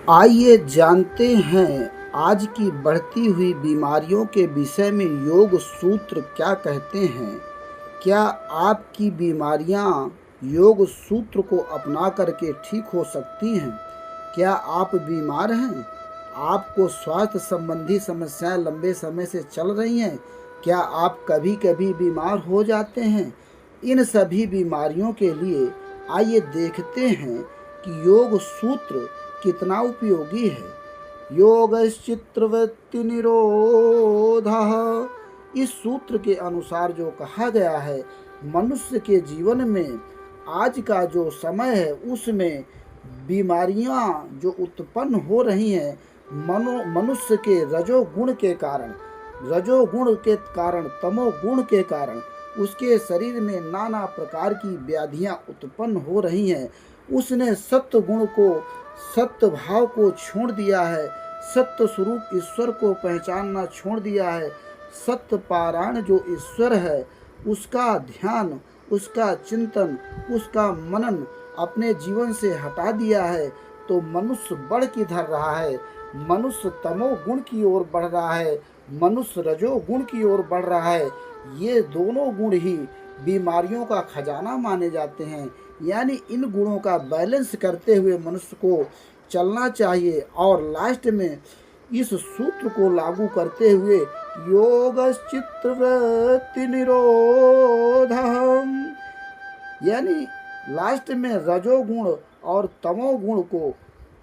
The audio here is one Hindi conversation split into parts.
आइए जानते हैं आज की बढ़ती हुई बीमारियों के विषय में योग सूत्र क्या कहते हैं। क्या आपकी बीमारियां योग सूत्र को अपना करके ठीक हो सकती हैं? क्या आप बीमार हैं? आपको स्वास्थ्य संबंधी समस्याएं लंबे समय से चल रही हैं? क्या आप कभी कभी बीमार हो जाते हैं? इन सभी बीमारियों के लिए आइए देखते हैं कि योग सूत्र कितना उपयोगी है। योगश्चित्रवृत्ति निरोधः। इस सूत्र के अनुसार जो कहा गया है, मनुष्य के जीवन में आज का जो समय है उसमें बीमारियां जो उत्पन्न हो रही हैं मनुष्य के रजोगुण के कारण तमोगुण के कारण उसके शरीर में नाना प्रकार की व्याधियां उत्पन्न हो रही हैं। उसने सत्य गुण को, सत्य भाव को छोड़ दिया है, सत्य स्वरूप ईश्वर को पहचानना छोड़ दिया है। सत्य पारायण जो ईश्वर है उसका ध्यान, उसका चिंतन, उसका मनन अपने जीवन से हटा दिया है, तो मनुष्य बढ़ किधर रहा है? मनुष्य तमोगुण की ओर बढ़ रहा है, मनुष्य रजोगुण की ओर बढ़ रहा है। ये दोनों गुण ही बीमारियों का खजाना माने जाते हैं। यानी इन गुणों का बैलेंस करते हुए मनुष्य को चलना चाहिए और लास्ट में इस सूत्र को लागू करते हुए योगश्चित्तवृत्ति निरोधः, यानी लास्ट में रजोगुण और तमोगुण को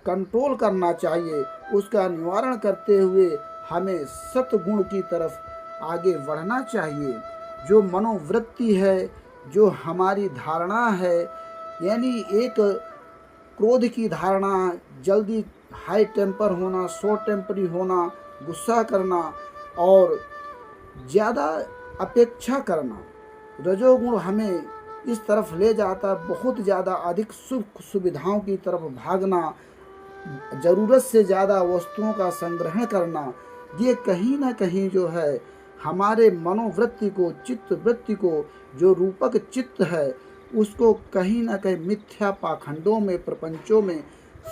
कंट्रोल करना चाहिए। उसका निवारण करते हुए हमें सतगुण की तरफ आगे बढ़ना चाहिए। जो मनोवृत्ति है, जो हमारी धारणा है, यानी एक क्रोध की धारणा, जल्दी हाई टेम्पर होना, शॉर्ट टेम्परी होना, गुस्सा करना और ज़्यादा अपेक्षा करना, रजोगुण हमें इस तरफ ले जाता है। बहुत ज़्यादा अधिक सुख सुविधाओं की तरफ भागना, ज़रूरत से ज़्यादा वस्तुओं का संग्रहण करना, ये कहीं ना कहीं जो है हमारे मनोवृत्ति को, चित्त वृत्ति को, जो रूपक चित्त है उसको कहीं ना कहीं मिथ्या पाखंडों में, प्रपंचों में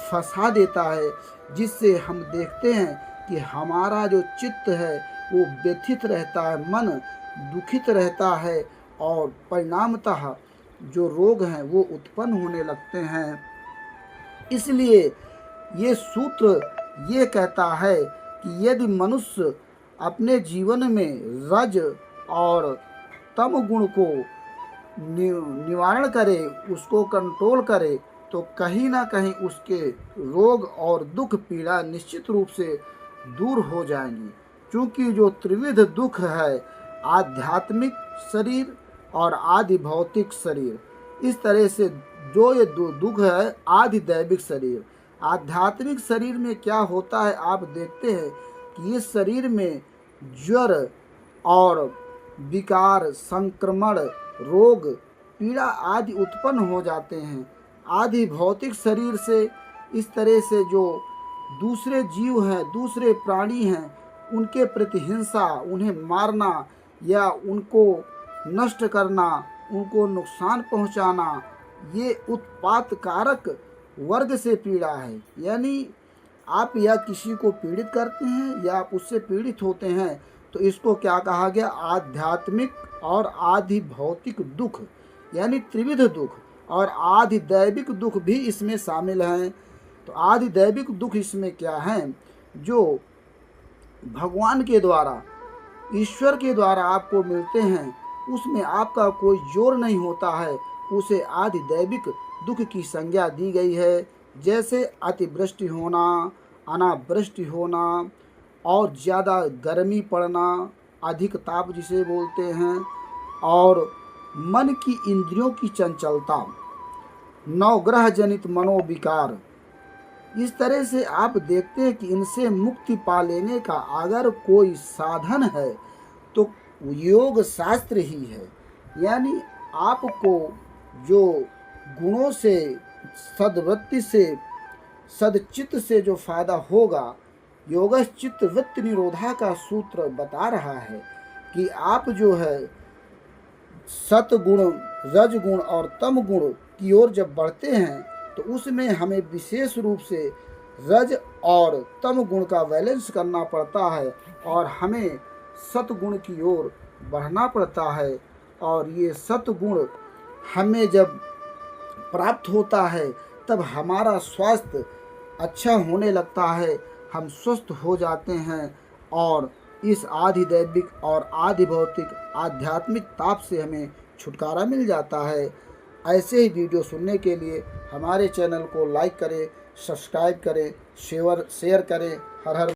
फंसा देता है, जिससे हम देखते हैं कि हमारा जो चित्त है वो व्यथित रहता है, मन दुखित रहता है और परिणामतः जो रोग हैं वो उत्पन्न होने लगते हैं। इसलिए ये सूत्र ये कहता है कि यदि मनुष्य अपने जीवन में रज और तम गुण को निवारण करे, उसको कंट्रोल करे, तो कहीं ना कहीं उसके रोग और दुख पीड़ा निश्चित रूप से दूर हो जाएंगी। क्योंकि जो त्रिविध दुख है, आध्यात्मिक शरीर और आदि भौतिक शरीर, इस तरह से जो ये दो दुख है, आदि दैविक शरीर। आध्यात्मिक शरीर में क्या होता है, आप देखते हैं कि इस शरीर में ज्वर और विकार, संक्रमण, रोग, पीड़ा आदि उत्पन्न हो जाते हैं। आदि भौतिक शरीर से इस तरह से जो दूसरे जीव हैं, दूसरे प्राणी हैं, उनके प्रति हिंसा, उन्हें मारना या उनको नष्ट करना, उनको नुकसान पहुंचाना, ये उत्पात कारक वर्ग से पीड़ा है। यानी आप या किसी को पीड़ित करते हैं या आप उससे पीड़ित होते हैं, तो इसको क्या कहा गया? आध्यात्मिक और आधि भौतिक दुख, यानी त्रिविध दुख, और आधि दैविक दुख भी इसमें शामिल हैं। तो आधि दैविक दुख इसमें क्या हैं? जो भगवान के द्वारा, ईश्वर के द्वारा आपको मिलते हैं, उसमें आपका कोई जोर नहीं होता है, उसे आधि दैविक दुख की संज्ञा दी गई है। जैसे अतिवृष्टि होना, अनावृष्टि होना और ज़्यादा गर्मी पड़ना, अधिक ताप जिसे बोलते हैं, और मन की इंद्रियों की चंचलता, नवग्रह जनित मनोविकार। इस तरह से आप देखते हैं कि इनसे मुक्ति पा लेने का अगर कोई साधन है तो योग शास्त्र ही है। यानी आपको जो गुणों से, सद्वृत्ति से, सदचित्त से जो फायदा होगा, योगश्चित्त वृत्ति निरोधा का सूत्र बता रहा है कि आप जो है सतगुण, रजगुण और तम गुण की ओर जब बढ़ते हैं तो उसमें हमें विशेष रूप से रज और तम गुण का बैलेंस करना पड़ता है और हमें सतगुण की ओर बढ़ना पड़ता है। और ये सतगुण हमें जब प्राप्त होता है तब हमारा स्वास्थ्य अच्छा होने लगता है, हम स्वस्थ हो जाते हैं और इस आधि दैविक और आधि भौतिक आध्यात्मिक ताप से हमें छुटकारा मिल जाता है। ऐसे ही वीडियो सुनने के लिए हमारे चैनल को लाइक करें, सब्सक्राइब करें, शेयर करें। हर हर